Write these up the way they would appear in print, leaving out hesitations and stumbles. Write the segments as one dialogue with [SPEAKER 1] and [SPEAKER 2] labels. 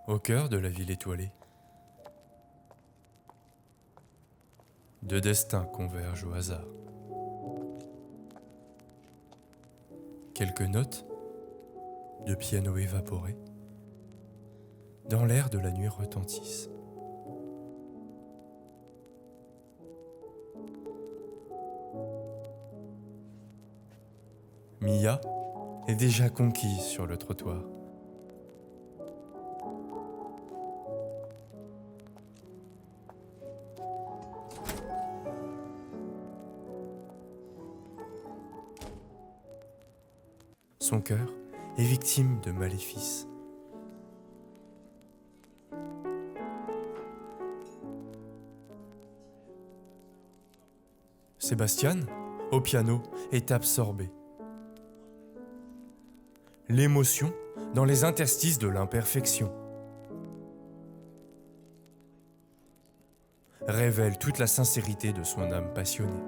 [SPEAKER 1] Au cœur de la ville étoilée, deux destins convergent au hasard. Quelques notes de piano évaporé dans l'air de la nuit retentissent. Mia est déjà conquise sur le trottoir. Son cœur est victime de maléfices. Sébastien, au piano, est absorbé. L'émotion dans les interstices de l'imperfection révèle toute la sincérité de son âme passionnée.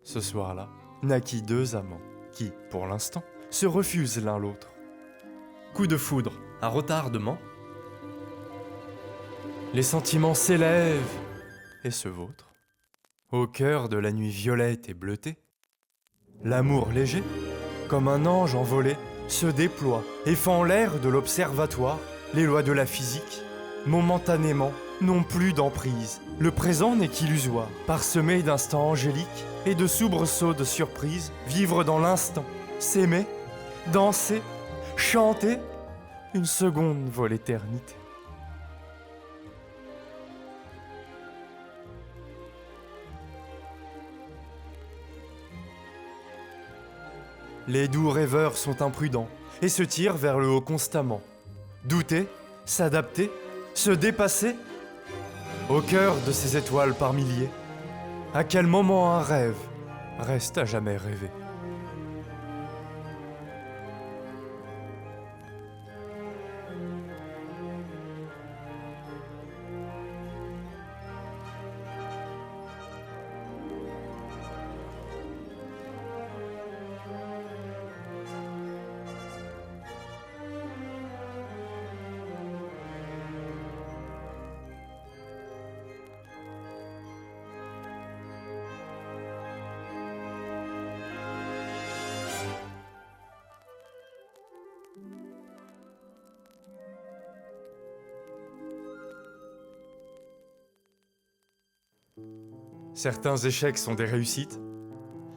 [SPEAKER 1] Ce soir-là, naquit deux amants qui, pour l'instant, se refusent l'un l'autre. Coup de foudre à retardement. Les sentiments s'élèvent et se vautrent. Au cœur de la nuit violette et bleutée, l'amour léger, comme un ange envolé, se déploie et fend l'air de l'observatoire. Les lois de la physique, momentanément, n'ont plus d'emprise. Le présent n'est qu'illusoire, parsemé d'instants angéliques et de soubresauts de surprise. Vivre dans l'instant, s'aimer, danser, chanter, une seconde vaut l'éternité. Les doux rêveurs sont imprudents et se tirent vers le haut constamment. Douter, s'adapter, se dépasser, au cœur de ces étoiles par milliers, à quel moment un rêve reste à jamais rêvé. Certains échecs sont des réussites,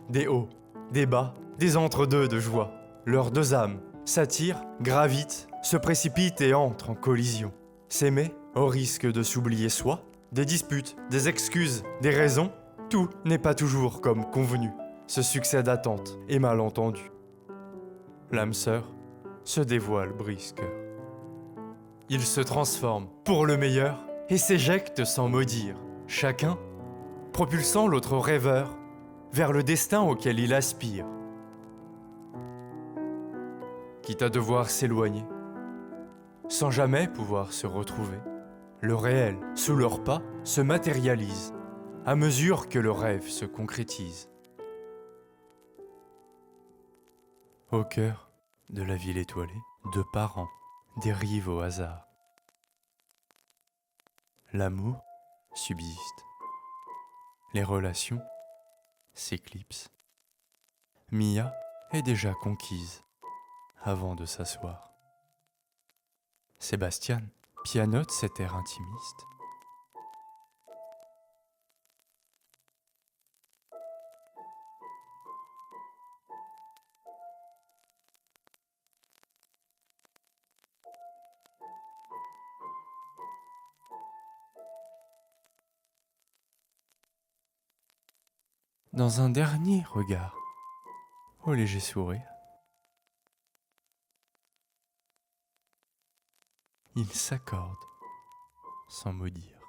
[SPEAKER 1] des hauts, des bas, des entre-deux de joie. Leurs deux âmes s'attirent, gravitent, se précipitent et entrent en collision. S'aimer, au risque de s'oublier soi, des disputes, des excuses, des raisons, tout n'est pas toujours comme convenu. Se succèdent attentes et malentendus. L'âme sœur se dévoile brise-cœur. Ils se transforment pour le meilleur et s'éjectent sans maudire, chacun propulsant l'autre rêveur vers le destin auquel il aspire. Quitte à devoir s'éloigner, sans jamais pouvoir se retrouver, le réel, sous leurs pas, se matérialise à mesure que le rêve se concrétise. Au cœur de la ville étoilée, deux parents dérivent au hasard. L'amour subsiste. Les relations s'éclipsent. Mia est déjà conquise avant de s'asseoir. Sébastien pianote cet air intimiste. Dans un dernier regard, au léger sourire, ils s'accordent sans mot dire.